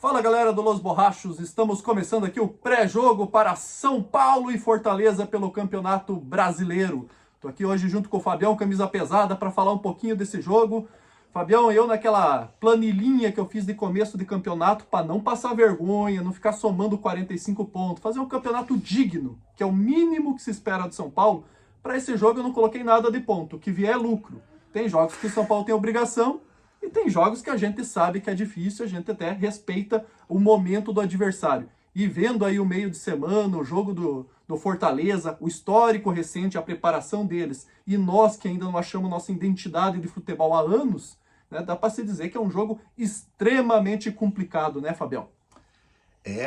Fala galera do Los Borrachos, estamos começando aqui o pré-jogo para São Paulo e Fortaleza pelo Campeonato Brasileiro. Estou aqui hoje junto com o Fabião, camisa pesada, para falar um pouquinho desse jogo. Fabião, eu naquela planilhinha que eu fiz de começo de campeonato, para não passar vergonha, não ficar somando 45 pontos, fazer um campeonato digno, que é o mínimo que se espera do São Paulo. Para esse jogo eu não coloquei nada de ponto, o que vier é lucro. Tem jogos que o São Paulo tem obrigação, e tem jogos que a gente sabe que é difícil, a gente até respeita o momento do adversário. E vendo aí o meio de semana, o jogo do Fortaleza, o histórico recente, a preparação deles, e nós que ainda não achamos nossa identidade de futebol há anos, né, dá para se dizer que é um jogo extremamente complicado, né, Fabião?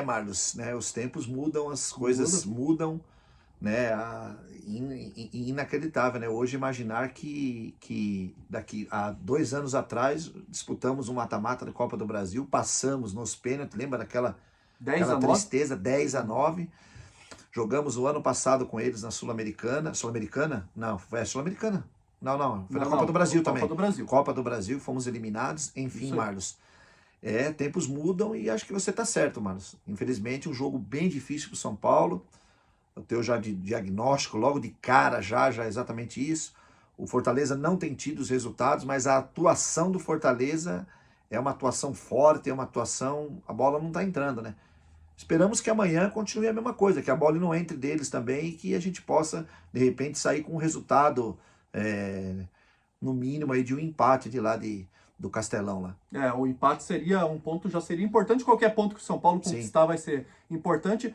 Marlos, né, os tempos mudam, as coisas mudam, né, inacreditável, né, hoje imaginar que daqui a 2 anos atrás disputamos um mata-mata da Copa do Brasil, passamos nos pênaltis, lembra daquela tristeza, 10-9, jogamos o ano passado com eles na Sul-Americana? Não, foi a Sul-Americana? Não, foi na Copa do Brasil também. Copa do Brasil, fomos eliminados, enfim, Marlos. Tempos mudam e acho que você está certo, Marlos. Infelizmente, um jogo bem difícil para o São Paulo. O teu já de diagnóstico, logo de cara, já é exatamente isso. O Fortaleza não tem tido os resultados, mas a atuação do Fortaleza é uma atuação forte, é uma atuação... A bola não está entrando, né? Esperamos que amanhã continue a mesma coisa, que a bola não entre deles também e que a gente possa, de repente, sair com um resultado, no mínimo, aí, de um empate de lá do Castelão lá. O empate seria um ponto, já seria importante. Qualquer ponto que o São Paulo conquistar vai ser importante.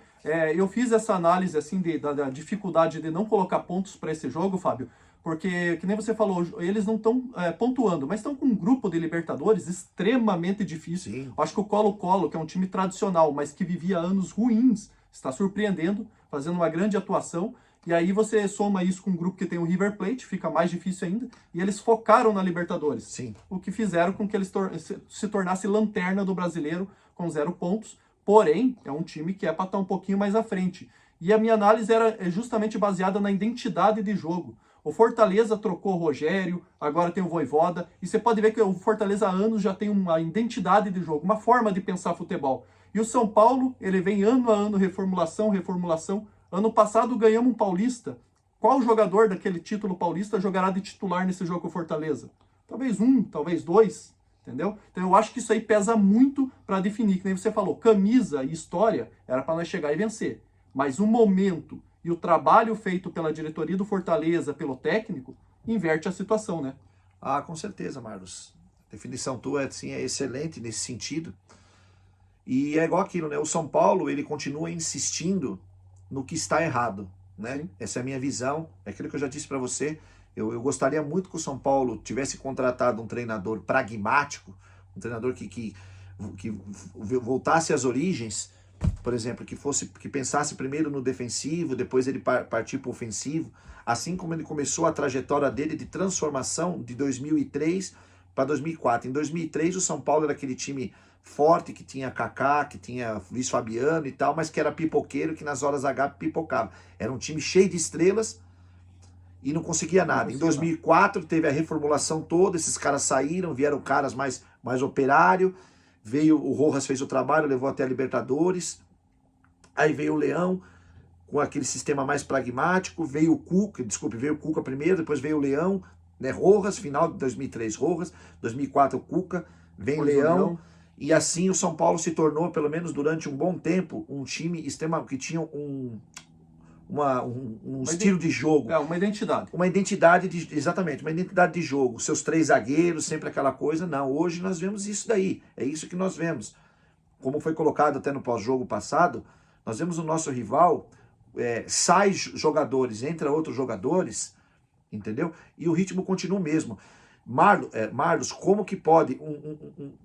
Eu fiz essa análise assim da dificuldade de não colocar pontos para esse jogo, Fábio, porque, que nem você falou, eles não estão pontuando, mas estão com um grupo de Libertadores extremamente difícil. Sim. Acho que o Colo-Colo, que é um time tradicional, mas que vivia anos ruins, está surpreendendo, fazendo uma grande atuação. E aí você soma isso com um grupo que tem o River Plate, fica mais difícil ainda, e eles focaram na Libertadores. Sim. O que fizeram com que eles se tornassem lanterna do brasileiro com 0 pontos, porém, é um time que é para estar um pouquinho mais à frente. E a minha análise era justamente baseada na identidade de jogo. O Fortaleza trocou o Rogério, agora tem o Vojvoda, e você pode ver que o Fortaleza há anos já tem uma identidade de jogo, uma forma de pensar futebol. E o São Paulo, ele vem ano a ano, reformulação. Ano passado ganhamos um paulista. Qual jogador daquele título paulista jogará de titular nesse jogo com o Fortaleza? Talvez 1, talvez 2, entendeu? Então eu acho que isso aí pesa muito para definir. Que nem você falou, camisa e história era para nós chegar e vencer. Mas o momento e o trabalho feito pela diretoria do Fortaleza, pelo técnico, inverte a situação, né? Com certeza, Marlos. A definição tua assim, é excelente nesse sentido. E é igual aquilo, né? O São Paulo, ele continua insistindo no que está errado, né? Sim. Essa é a minha visão, é aquilo que eu já disse para você. Eu gostaria muito que o São Paulo tivesse contratado um treinador pragmático, um treinador que voltasse às origens, por exemplo, que pensasse primeiro no defensivo, depois ele partir para o ofensivo, assim como ele começou a trajetória dele de transformação de 2003 para 2004. Em 2003 o São Paulo era aquele time forte, que tinha Kaká, que tinha Luiz Fabiano e tal, mas que era pipoqueiro, que nas horas H pipocava. Era um time cheio de estrelas e não conseguia nada. Em 2004 teve a reformulação toda, esses caras saíram, vieram caras mais operário, veio o Rojas, fez o trabalho, levou até a Libertadores, aí veio o Leão, com aquele sistema mais pragmático, veio o Cuca primeiro, depois veio o Leão, né, Rojas, final de 2003 Rojas, 2004 o Cuca, vem Leão. E assim o São Paulo se tornou, pelo menos durante um bom tempo, um time que tinha um estilo de jogo. Uma identidade. Exatamente, uma identidade de jogo. Seus 3 zagueiros, sempre aquela coisa. Não, hoje nós vemos isso daí. É isso que nós vemos. Como foi colocado até no pós-jogo passado, nós vemos o nosso rival, sai jogadores, entra outros jogadores, entendeu? E o ritmo continua o mesmo. Marlos, como que pode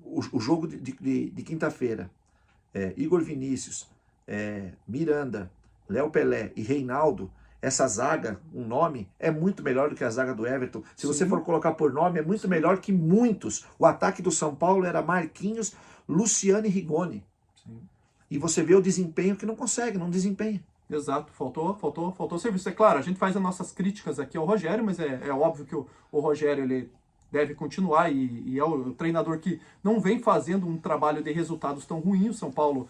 o jogo de quinta-feira, Igor Vinícius, Miranda, Léo Pelé e Reinaldo, essa zaga, um nome, é muito melhor do que a zaga do Everton. Se você for colocar por nome, é muito melhor que muitos. O ataque do São Paulo era Marquinhos, Luciano e Rigoni. Sim. E você vê o desempenho que não desempenha. Exato, faltou serviço. É claro, a gente faz as nossas críticas aqui ao Rogério, mas é óbvio que o Rogério, ele deve continuar e é o treinador que não vem fazendo um trabalho de resultados tão ruim. O São Paulo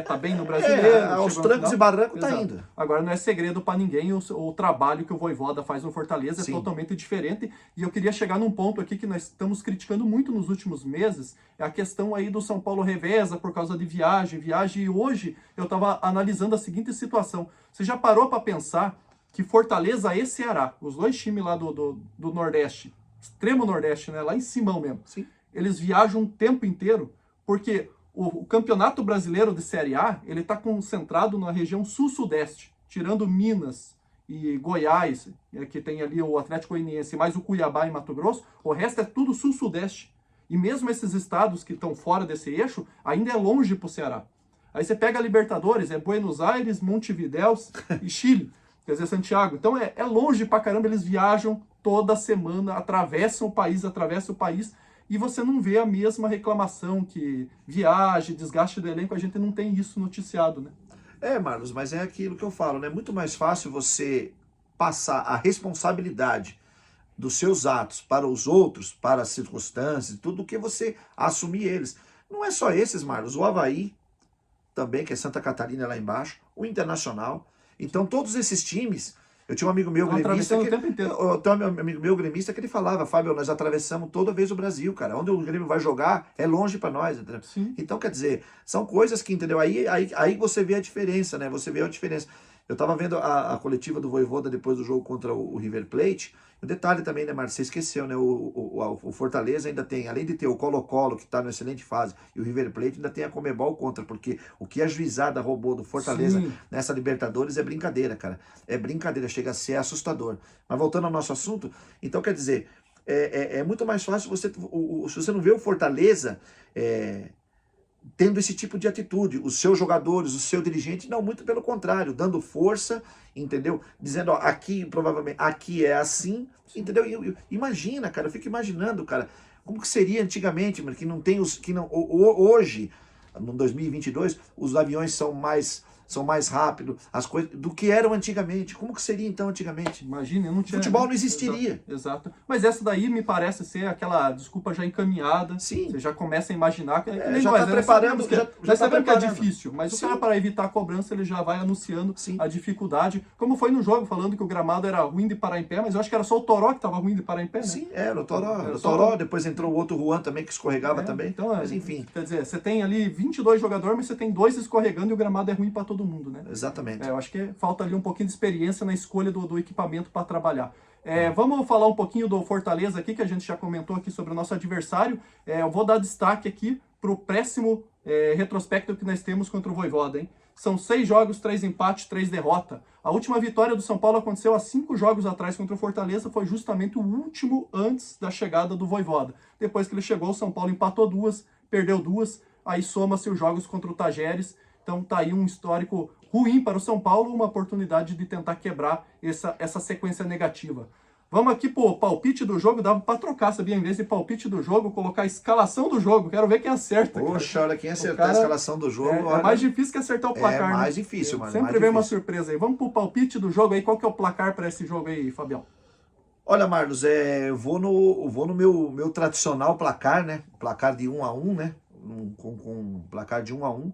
tá bem no Brasileiro. Aos trancos e barrancos tá indo. Agora não é segredo para ninguém o trabalho que o Vojvoda faz no Fortaleza. Sim. É totalmente diferente. E eu queria chegar num ponto aqui que nós estamos criticando muito nos últimos meses, é a questão aí do São Paulo reveza por causa de viagem. E hoje eu estava analisando a seguinte situação. Você já parou para pensar que Fortaleza e Ceará, os dois times lá do Nordeste, extremo Nordeste, né, lá em Simão mesmo, Sim. eles viajam o tempo inteiro, porque o Campeonato Brasileiro de Série A, ele está concentrado na região sul-sudeste, tirando Minas e Goiás, que tem ali o Atlético Goianiense, mais o Cuiabá e Mato Grosso, o resto é tudo sul-sudeste. E mesmo esses estados que estão fora desse eixo, ainda é longe para o Ceará. Aí você pega a Libertadores, é Buenos Aires, Montevidéu e Chile, quer dizer, Santiago. Então é longe pra caramba, eles viajam toda semana, atravessam o país, e você não vê a mesma reclamação que viagem, desgaste do elenco, a gente não tem isso noticiado, né? Marlos, mas é aquilo que eu falo, né? É muito mais fácil você passar a responsabilidade dos seus atos para os outros, para as circunstâncias, tudo, do que você assumir eles. Não é só esses, Marlos, o Avaí também, que é Santa Catarina lá embaixo, o Internacional. Então todos esses times, eu tinha um amigo meu gremista que ele falava, Fábio, nós atravessamos toda vez o Brasil, cara, onde o Grêmio vai jogar é longe para nós, entendeu? Então, quer dizer, são coisas que, entendeu, aí você vê a diferença, né, você vê a diferença. Eu tava vendo a coletiva do Vojvoda depois do jogo contra o River Plate. O detalhe também, né, Marcos, você esqueceu, né? O Fortaleza ainda tem, além de ter o Colo-Colo, que está na excelente fase, e o River Plate ainda tem a Comebol contra, porque o que a juizada roubou do Fortaleza nessa Libertadores é brincadeira, cara. É brincadeira, chega a ser assustador. Mas voltando ao nosso assunto, então quer dizer, é muito mais fácil você, se você não vê o Fortaleza tendo esse tipo de atitude, os seus jogadores, o seu dirigente, não, muito pelo contrário, dando força, entendeu? Dizendo, ó, aqui, provavelmente, aqui é assim, entendeu? Imagina, cara, eu fico imaginando, cara, como que seria antigamente, mano, que não tem hoje, no 2022, os aviões são mais rápidos, as coisas, do que eram antigamente. Como que seria então antigamente? Imagina, não tinha... Futebol não existiria. Exato. Mas essa daí me parece ser aquela desculpa já encaminhada. Sim. Você já começa a imaginar que já está preparando. Já sabemos que é difícil, mas o cara, para evitar a cobrança, ele já vai anunciando a dificuldade. Como foi no jogo, falando que o gramado era ruim de parar em pé, mas eu acho que era só o Toró que estava ruim de parar em pé, né? Sim, era o Toró. Depois entrou o outro Juan também, que escorregava também. Então, mas enfim. Quer dizer, você tem ali 22 jogadores, mas você tem 2 escorregando e o gramado é ruim para todo mundo, né? Exatamente. Eu acho que falta ali um pouquinho de experiência na escolha do equipamento para trabalhar. Vamos falar um pouquinho do Fortaleza aqui, que a gente já comentou aqui sobre o nosso adversário. Eu vou dar destaque aqui para o péssimo retrospecto que nós temos contra o Vojvoda, hein? São 6 jogos, 3 empates, 3 derrotas. A última vitória do São Paulo aconteceu há 5 jogos atrás contra o Fortaleza, foi justamente o último antes da chegada do Vojvoda. Depois que ele chegou, o São Paulo empatou 2, perdeu 2, aí soma-se os jogos contra o Tajeres. Então tá aí um histórico ruim para o São Paulo, uma oportunidade de tentar quebrar essa sequência negativa. Vamos aqui pro palpite do jogo, dava para trocar, sabia? Em vez de palpite do jogo, colocar a escalação do jogo. Quero ver quem acerta. Poxa, olha, quem acertar a escalação do jogo... É mais difícil que acertar o placar, mais né? Difícil, mano. Sempre vem uma surpresa aí. Vamos pro palpite do jogo aí. Qual que é o placar para esse jogo aí, Fabião? Olha, Marlos, eu vou no meu tradicional placar, né? Placar de 1-1, né? Com placar de 1-1.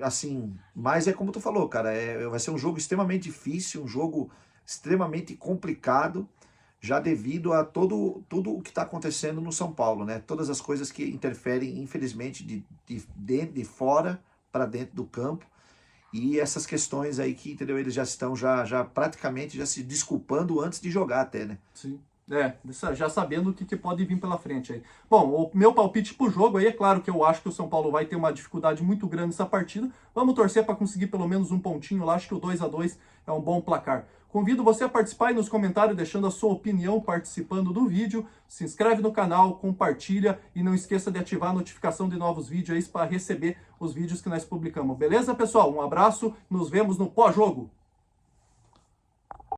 Assim, mas é como tu falou, cara, vai ser um jogo extremamente difícil, um jogo extremamente complicado, já devido a tudo o que está acontecendo no São Paulo, né? Todas as coisas que interferem, infelizmente, de fora para dentro do campo, e essas questões aí que, entendeu, eles já estão praticamente já se desculpando antes de jogar até, né? Sim. Já sabendo o que pode vir pela frente aí. Bom, o meu palpite pro jogo aí, é claro que eu acho que o São Paulo vai ter uma dificuldade muito grande nessa partida. Vamos torcer para conseguir pelo menos um pontinho lá, acho que o 2-2 é um bom placar. Convido você a participar aí nos comentários, deixando a sua opinião, participando do vídeo. Se inscreve no canal, compartilha e não esqueça de ativar a notificação de novos vídeos aí para receber os vídeos que nós publicamos. Beleza, pessoal? Um abraço, nos vemos no pós-jogo.